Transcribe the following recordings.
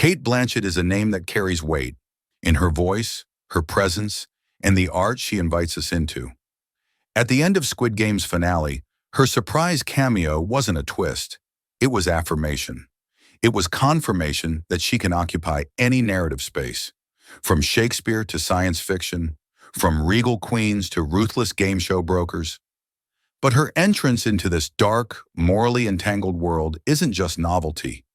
Cate Blanchett is a name that carries weight in her voice, her presence, and the art she invites us into. At the end of Squid Game's finale, her surprise cameo wasn't a twist. It was affirmation. It was confirmation that she can occupy any narrative space, from Shakespeare to science fiction, from regal queens to ruthless game show brokers. But her entrance into this dark, morally entangled world isn't just novelty.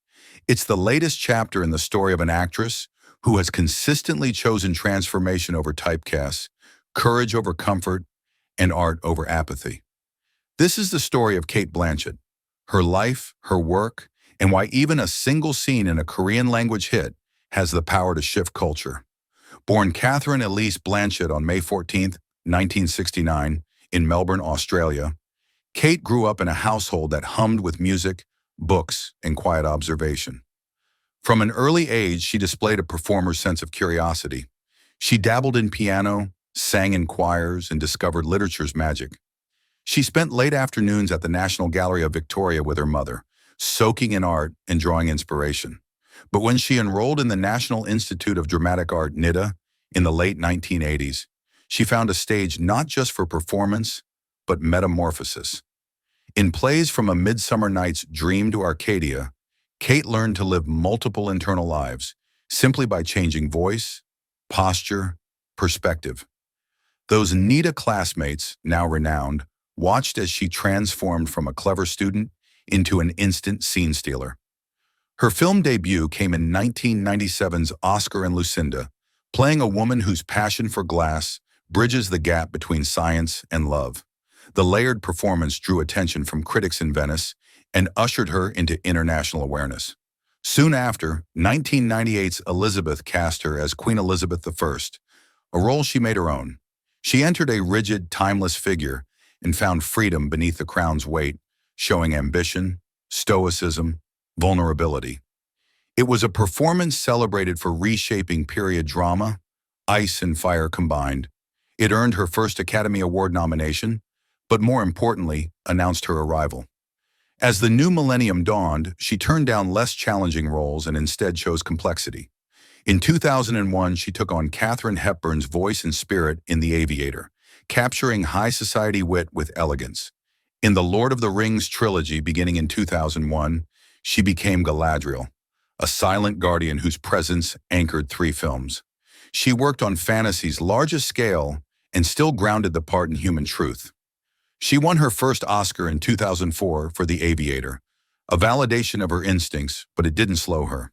It's the latest chapter in the story of an actress who has consistently chosen transformation over typecasts, courage over comfort, and art over apathy. This is the story of Cate Blanchett, her life, her work, and why even a single scene in a Korean language hit has the power to shift culture. Born Catherine Elise Blanchett on May 14, 1969, in Melbourne, Australia, Cate grew up in a household that hummed with music, books, and quiet observation. From an early age, she displayed a performer's sense of curiosity. She dabbled in piano, sang in choirs, and discovered literature's magic. She spent late afternoons at the National Gallery of Victoria with her mother, soaking in art and drawing inspiration. But when she enrolled in the National Institute of Dramatic Art, NIDA, in the late 1980s, she found a stage not just for performance, but metamorphosis. In plays from A Midsummer Night's Dream to Arcadia, Cate learned to live multiple internal lives simply by changing voice, posture, perspective. Those NIDA classmates, now renowned, watched as she transformed from a clever student into an instant scene stealer. Her film debut came in 1997's Oscar and Lucinda, playing a woman whose passion for glass bridges the gap between science and love. The layered performance drew attention from critics in Venice and ushered her into international awareness. Soon after, 1998's Elizabeth cast her as Queen Elizabeth I, a role she made her own. She entered a rigid, timeless figure and found freedom beneath the crown's weight, showing ambition, stoicism, vulnerability. It was a performance celebrated for reshaping period drama, ice and fire combined. It earned her first Academy Award nomination, but more importantly, announced her arrival. As the new millennium dawned, she turned down less challenging roles and instead chose complexity. In 2001, she took on Katharine Hepburn's voice and spirit in The Aviator, capturing high society wit with elegance. In the Lord of the Rings trilogy beginning in 2001, she became Galadriel, a silent guardian whose presence anchored 3 films. She worked on fantasy's largest scale and still grounded the part in human truth. She won her first Oscar in 2004 for The Aviator, a validation of her instincts, but it didn't slow her.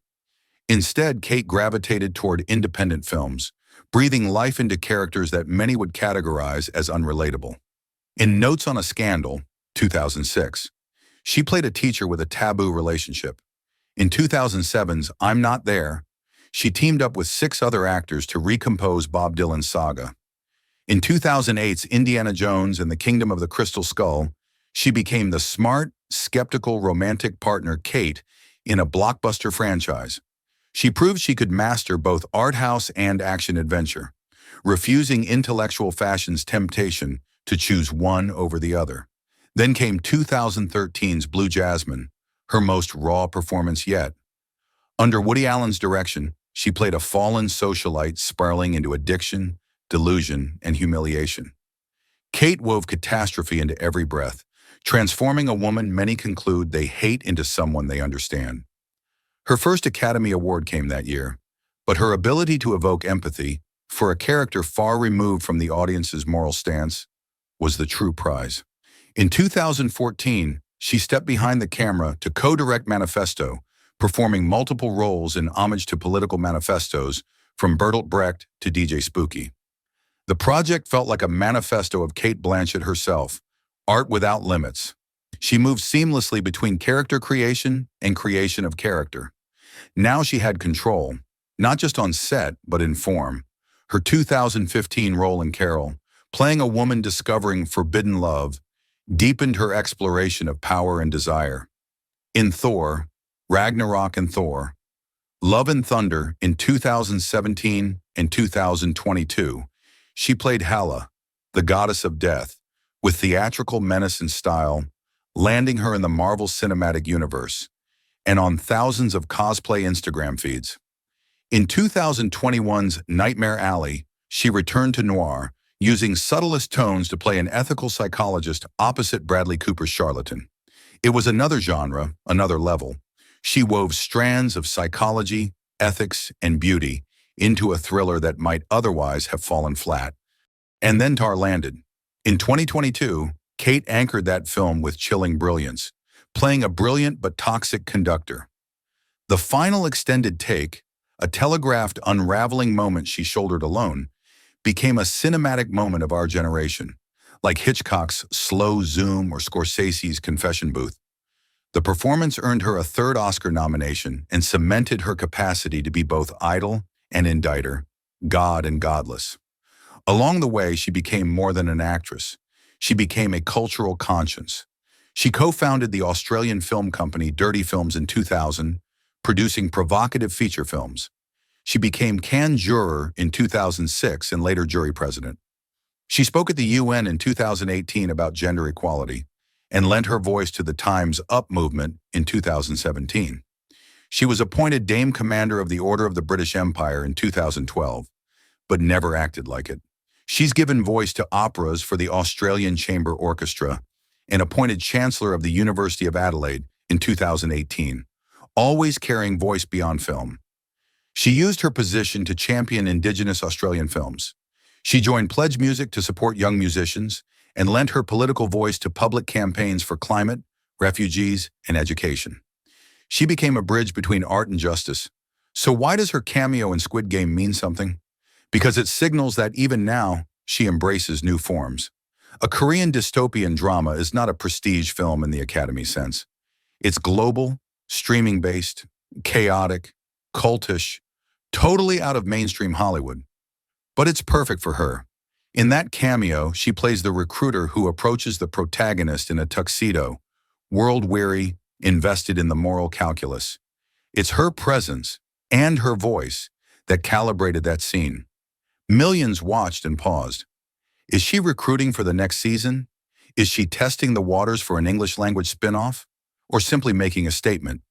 Instead, Cate gravitated toward independent films, breathing life into characters that many would categorize as unrelatable. In Notes on a Scandal, 2006, she played a teacher with a taboo relationship. In 2007's I'm Not There, she teamed up with 6 other actors to recompose Bob Dylan's saga. In 2008's Indiana Jones and the Kingdom of the Crystal Skull, she became the smart, skeptical, romantic partner Cate in a blockbuster franchise. She proved she could master both art house and action-adventure, refusing intellectual fashion's temptation to choose one over the other. Then came 2013's Blue Jasmine, her most raw performance yet. Under Woody Allen's direction, she played a fallen socialite spiraling into addiction, delusion, and humiliation. Cate wove catastrophe into every breath, transforming a woman many conclude they hate into someone they understand. Her first Academy Award came that year, but her ability to evoke empathy for a character far removed from the audience's moral stance was the true prize. In 2014, she stepped behind the camera to co-direct Manifesto, performing multiple roles in homage to political manifestos from Bertolt Brecht to DJ Spooky. The project felt like a manifesto of Cate Blanchett herself, art without limits. She moved seamlessly between character creation and creation of character. Now she had control, not just on set, but in form. Her 2015 role in Carol, playing a woman discovering forbidden love, deepened her exploration of power and desire. In Thor, Ragnarok and Thor, Love and Thunder in 2017 and 2022, she played Hala, the goddess of death, with theatrical menace and style, landing her in the Marvel Cinematic Universe and on thousands of cosplay Instagram feeds. In 2021's Nightmare Alley, she returned to noir, using subtlest tones to play an ethical psychologist opposite Bradley Cooper's charlatan. It was another genre, another level. She wove strands of psychology, ethics, and beauty into a thriller that might otherwise have fallen flat. And then Tar landed. In 2022, Cate anchored that film with chilling brilliance, playing a brilliant but toxic conductor. The final extended take, a telegraphed unraveling moment she shouldered alone, became a cinematic moment of our generation, like Hitchcock's slow zoom or Scorsese's confession booth. The performance earned her a third Oscar nomination and cemented her capacity to be both idol and indicter, God and godless. Along the way, she became more than an actress. She became a cultural conscience. She co-founded the Australian film company Dirty Films in 2000, producing provocative feature films. She became Cannes juror in 2006 and later jury president. She spoke at the UN in 2018 about gender equality and lent her voice to the Time's Up movement in 2017. She was appointed Dame Commander of the Order of the British Empire in 2012, but never acted like it. She's given voice to operas for the Australian Chamber Orchestra and appointed Chancellor of the University of Adelaide in 2018, always carrying voice beyond film. She used her position to champion Indigenous Australian films. She joined Pledge Music to support young musicians and lent her political voice to public campaigns for climate, refugees, and education. She became a bridge between art and justice. So why does her cameo in Squid Game mean something? Because it signals that even now, she embraces new forms. A Korean dystopian drama is not a prestige film in the Academy sense. It's global, streaming-based, chaotic, cultish, totally out of mainstream Hollywood. But it's perfect for her. In that cameo, she plays the recruiter who approaches the protagonist in a tuxedo, world-weary, invested in the moral calculus. It's her presence and her voice that calibrated that scene. Millions watched and paused. Is she recruiting for the next season? Is she testing the waters for an English-language spin-off? Or simply making a statement?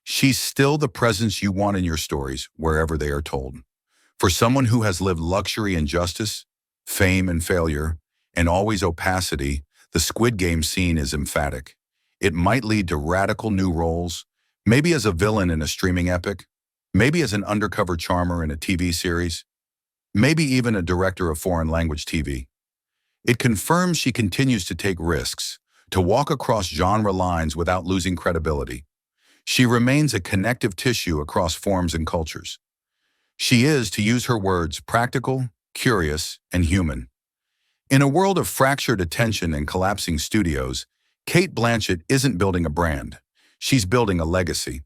She's still the presence you want in your stories, wherever they are told. For someone who has lived luxury and justice, fame and failure, and always opacity, the Squid Game scene is emphatic. It might lead to radical new roles, maybe as a villain in a streaming epic, maybe as an undercover charmer in a TV series, maybe even a director of foreign language TV. It confirms she continues to take risks, to walk across genre lines without losing credibility. She remains a connective tissue across forms and cultures. She is, to use her words, practical, curious, and human. In a world of fractured attention and collapsing studios, Cate Blanchett isn't building a brand. She's building a legacy.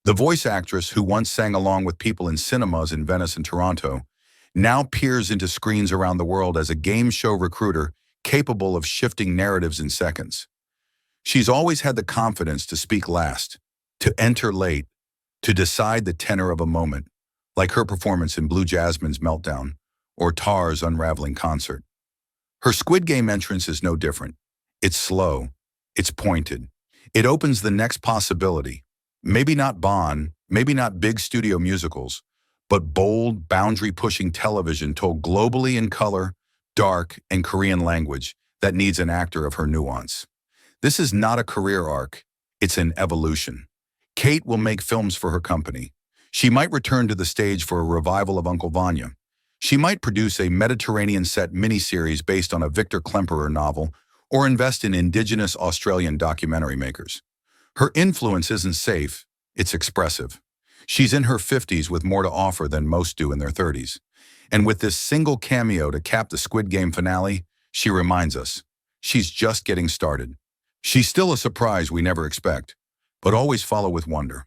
The voice actress who once sang along with people in cinemas in Venice and Toronto now peers into screens around the world as a game show recruiter capable of shifting narratives in seconds. She's always had the confidence to speak last, to enter late, to decide the tenor of a moment, like her performance in Blue Jasmine's Meltdown or Tar's unraveling concert. Her Squid Game entrance is no different. It's slow, it's pointed. It opens the next possibility. Maybe not Bond, maybe not big studio musicals, but bold, boundary-pushing television told globally in color, dark, and Korean language that needs an actor of her nuance. This is not a career arc, it's an evolution. Cate will make films for her company. She might return to the stage for a revival of Uncle Vanya. She might produce a Mediterranean-set miniseries based on a Victor Klemperer novel or invest in Indigenous Australian documentary makers. Her influence isn't safe, it's expressive. She's in her 50s with more to offer than most do in their 30s. And with this single cameo to cap the Squid Game finale, she reminds us, she's just getting started. She's still a surprise we never expect, but always follow with wonder.